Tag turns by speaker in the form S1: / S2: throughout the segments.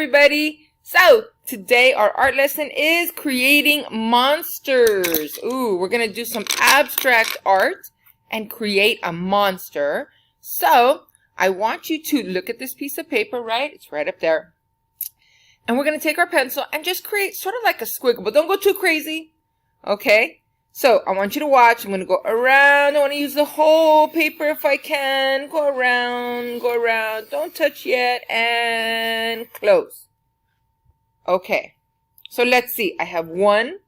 S1: everybody. So today our art lesson is creating monsters. Ooh, we're going to do some abstract art and create a monster. So I want you to look at this piece of paper, right? It's right up there. And we're going to take our pencil and just create sort of like a squiggle, but don't go too crazy. Okay? So I want you to watch. I'm going to go around. I want to use the whole paper if I can. Go around, go around. Don't touch yet. And close. Okay. So let's see. I have 1,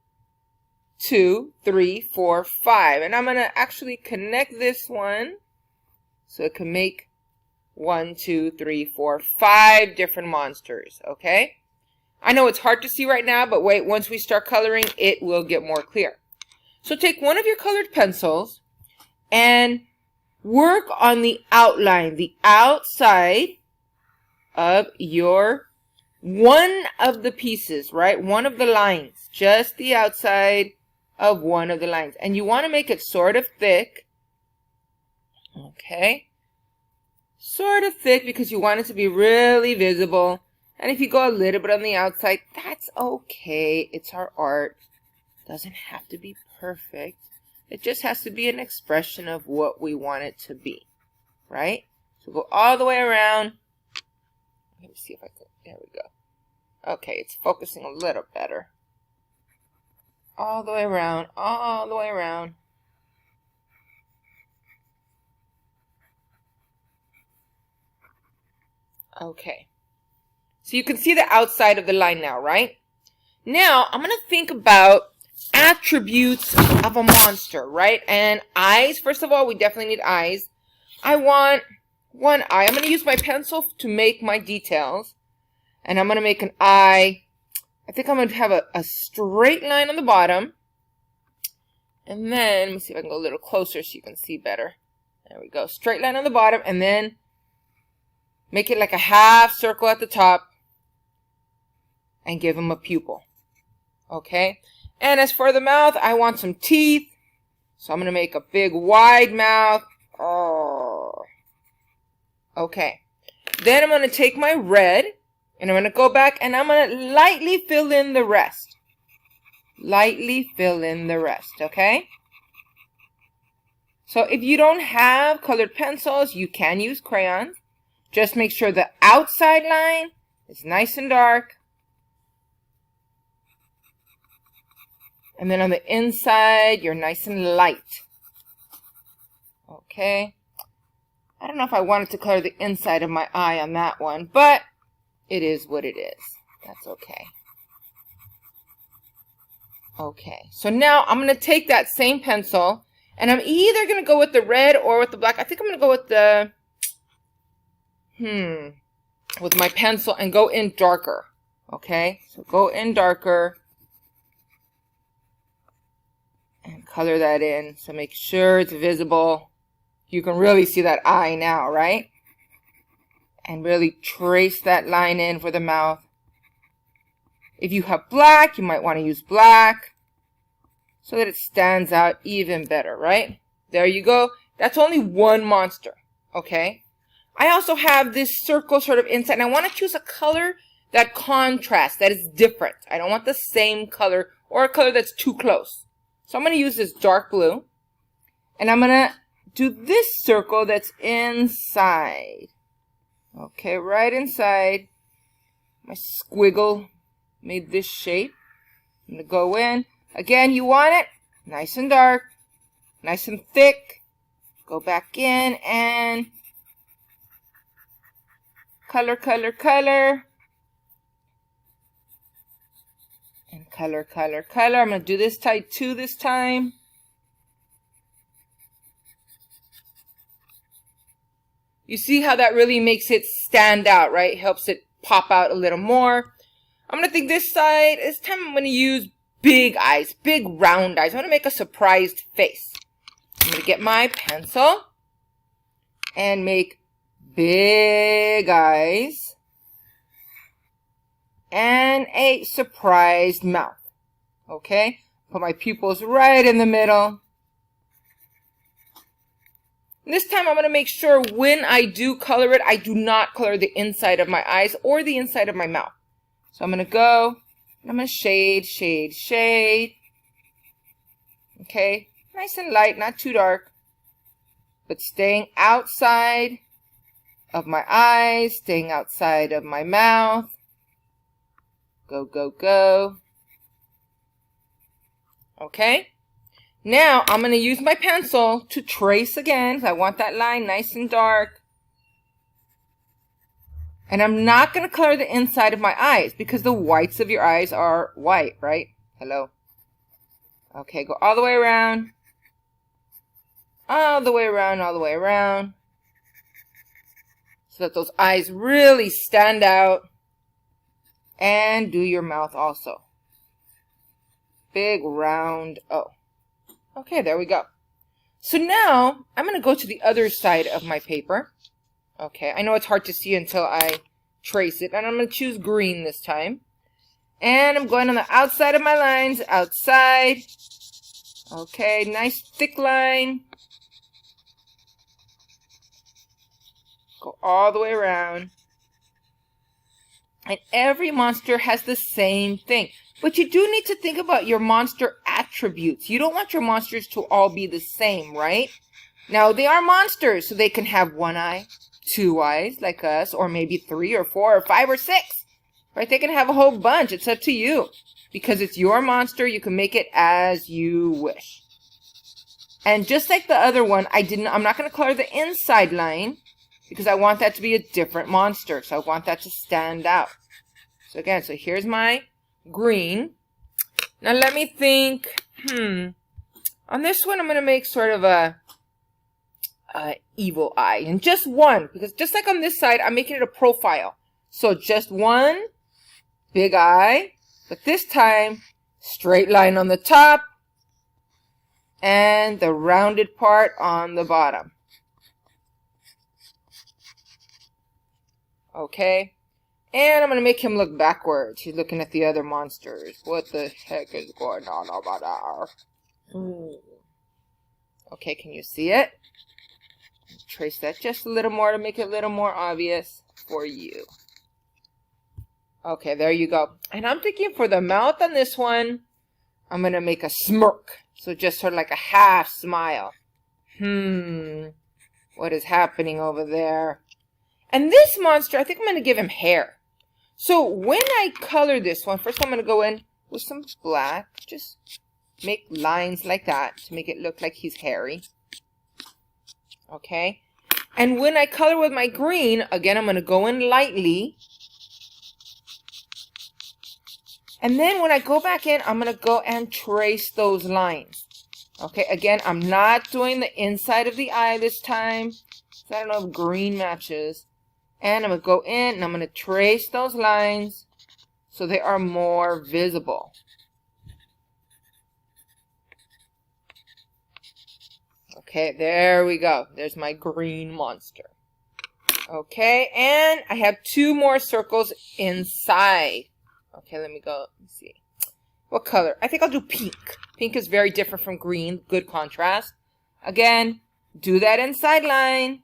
S1: 2, 3, 4, 5. And I'm going to actually connect this one so it can make 1, 2, 3, 4, 5 different monsters. Okay? I know it's hard to see right now, but wait, once we start coloring, it will get more clear. So take one of your colored pencils and work on the outline, the outside of your one of the pieces, right? One of the lines, just the outside of one of the lines. And you want to make it sort of thick. Okay. Sort of thick because you want it to be really visible. And if you go a little bit on the outside, that's okay. It's our art. Doesn't have to be perfect. It just has to be an expression of what we want it to be, right? So go all the way around. Let me see if I can. There we go. Okay, it's focusing a little better. All the way around, all the way around. Okay. So you can see the outside of the line now, right? Now, I'm going to think about attributes of a monster, right? And eyes, first of all, we definitely need eyes. I want one eye. I'm going to use my pencil to make my details. And I'm going to make an eye. I think I'm going to have a straight line on the bottom. And then, let me see if I can go a little closer so you can see better. There we go. Straight line on the bottom. And then make it like a half circle at the top. And give him a pupil. Okay? And as for the mouth, I want some teeth. So I'm going to make a big wide mouth. Oh. Okay. Then I'm going to take my red. And I'm going to go back and I'm going to lightly fill in the rest. Lightly fill in the rest. Okay? So if you don't have colored pencils, you can use crayons. Just make sure the outside line is nice and dark. And then on the inside, you're nice and light. Okay. I don't know if I wanted to color the inside of my eye on that one, but it is what it is. That's okay. Okay. So now I'm going to take that same pencil, and I'm either going to go with the red or with the black. I think I'm going to go with the, with my pencil and go in darker. Okay. So go in darker. And color that in, so make sure it's visible. You can really see that eye now, right? And really trace that line in for the mouth. If you have black, you might want to use black so that it stands out even better, right? There you go. That's only one monster, okay? I also have this circle sort of inside, and I want to choose a color that contrasts, that is different. I don't want the same color or a color that's too close. So I'm going to use this dark blue, and I'm going to do this circle that's inside. Okay, right inside. My squiggle made this shape. I'm going to go in. Again, you want it nice and dark, nice and thick. Go back in and color, color, color. And color, color, color. I'm going to do this side too this time. You see how that really makes it stand out, right? Helps it pop out a little more. I'm going to think this side, this time I'm going to use big eyes, big round eyes. I want to make a surprised face. I'm going to get my pencil and make big eyes. And a surprised mouth. Okay? Put my pupils right in the middle. And this time I'm going to make sure when I do color it, I do not color the inside of my eyes or the inside of my mouth. So I'm going to go, and I'm going to shade, shade, shade. Okay, nice and light, not too dark, but staying outside of my eyes, staying outside of my mouth. Go, go, go. Okay. Now, I'm going to use my pencil to trace again. I want that line nice and dark. And I'm not going to color the inside of my eyes because the whites of your eyes are white, right? Hello. Okay, go all the way around. All the way around, all the way around. So that those eyes really stand out. And do your mouth also. Big round O. Okay, there we go. So now, I'm going to go to the other side of my paper. Okay, I know it's hard to see until I trace it. And I'm going to choose green this time. And I'm going on the outside of my lines. Outside. Okay, nice thick line. Go all the way around. And every monster has the same thing. But you do need to think about your monster attributes. You don't want your monsters to all be the same, right? Now, they are monsters, so they can have one eye, two eyes, like us, or maybe 3 or 4 or 5 or 6. Right? They can have a whole bunch. It's up to you. Because it's your monster, you can make it as you wish. And just like the other one, I'm not going to color the inside line because I want that to be a different monster. So I want that to stand out. So again, so here's my green. Now let me think. On this one, I'm going to make sort of a evil eye. And just one. Because just like on this side, I'm making it a profile. So just one big eye. But this time, straight line on the top. And the rounded part on the bottom. Okay. And I'm going to make him look backwards. He's looking at the other monsters. What the heck is going on over there? Okay, can you see it? Trace that just a little more to make it a little more obvious for you. Okay, there you go. And I'm thinking for the mouth on this one, I'm going to make a smirk. So just sort of like a half smile. What is happening over there? And this monster, I think I'm going to give him hair. So when I color this one, first I'm going to go in with some black. Just make lines like that to make it look like he's hairy. Okay. And when I color with my green, again, I'm going to go in lightly. And then when I go back in, I'm going to go and trace those lines. Okay, again, I'm not doing the inside of the eye this time. So I don't know if green matches. And I'm going to go in and I'm going to trace those lines so they are more visible. Okay, there we go. There's my green monster. Okay, and I have 2 more circles inside. Okay, let me go. Let's see. What color? I think I'll do pink. Pink is very different from green. Good contrast. Again, do that inside line.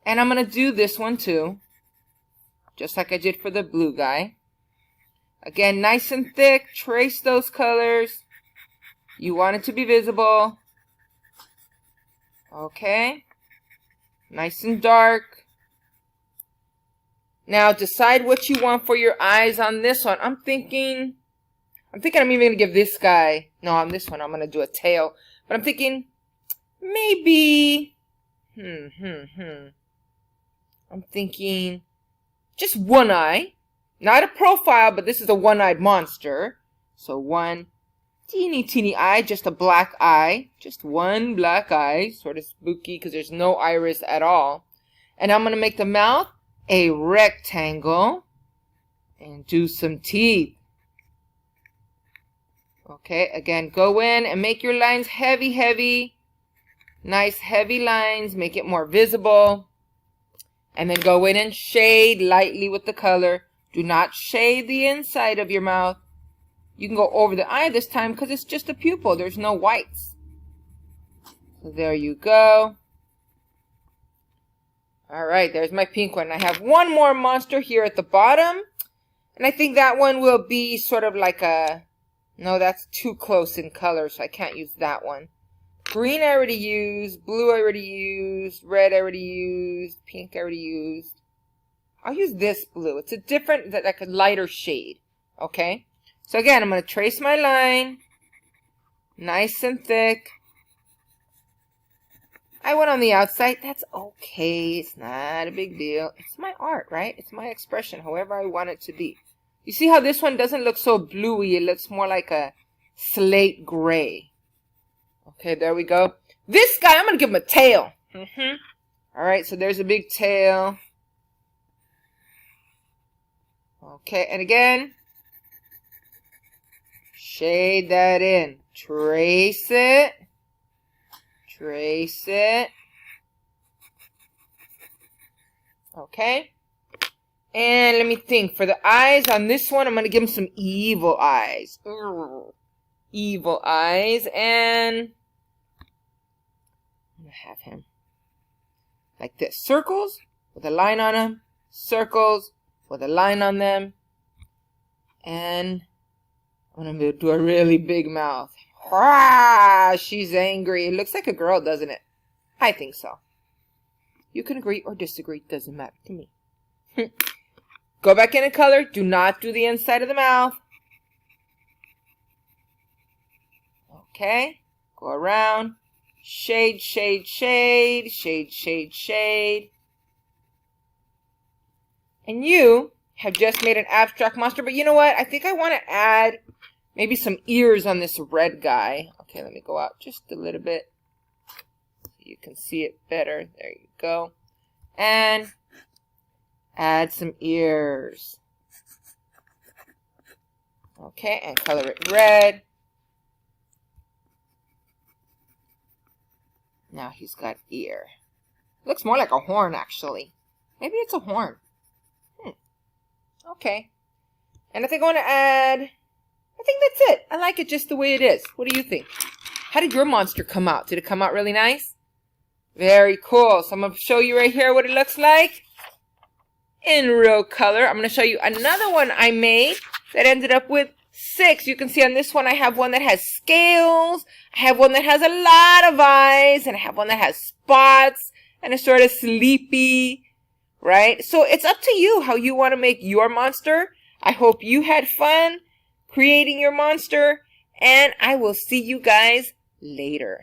S1: And I'm going to do this one too. Just like I did for the blue guy. Again, nice and thick. Trace those colors. You want it to be visible. Okay. Nice and dark. Now decide what you want for your eyes on this one. I'm thinking I'm even going to give this guy, no, on this one I'm going to do a tail. But I'm thinking maybe, I'm thinking just one eye. Not a profile, but this is a one-eyed monster. So one teeny eye, just a black eye. Just one black eye, sort of spooky because there's no iris at all. And I'm going to make the mouth a rectangle and do some teeth. Okay, again, go in and make your lines heavy. Nice heavy lines, make it more visible. And then go in and shade lightly with the color. Do not shade the inside of your mouth. You can go over the eye this time because it's just a pupil. There's no whites. So there you go. All right, there's my pink one. I have one more monster here at the bottom. And I think that one will be sort of like a, no, that's too close in color, so I can't use that one. Green I already used, blue I already used, red I already used, pink I already used. I'll use this blue. It's a different, like a lighter shade, okay? So again, I'm going to trace my line, nice and thick. I went on the outside. That's okay. It's not a big deal. It's my art, right? It's my expression, however I want it to be. You see how this one doesn't look so bluey? It looks more like a slate gray. Okay, there we go. This guy, I'm going to give him a tail. All right, so there's a big tail. Okay, and again, shade that in. Trace it. Trace it. Okay. And let me think. For the eyes on this one, I'm going to give him some evil eyes. Evil eyes. And I'm going to have him like this. Circles with a line on them. Circles with a line on them. And I'm going to do a really big mouth. Ah, she's angry. It looks like a girl, doesn't it? I think so. You can agree or disagree. Doesn't matter to me. Go back in color. Do not do the inside of the mouth. Okay. Go around. Shade, shade, shade. Shade, shade, shade. And you have just made an abstract monster. But you know what? I think I want to add maybe some ears on this red guy. Okay, let me go out just a little bit so you can see it better. There you go. And add some ears. Okay, and color it red. Now he's got ear. Looks more like a horn, actually. Maybe it's a horn. Okay. And I think I want to add, I think that's it. I like it just the way it is. What do you think? How did your monster come out? Did it come out really nice? Very cool. So I'm going to show you right here what it looks like in real color. I'm going to show you another one I made that ended up with 6. You can see on this one I have one that has scales. I have one that has a lot of eyes. And I have one that has spots and is sort of sleepy. Right? So it's up to you how you want to make your monster. I hope you had fun creating your monster. And I will see you guys later.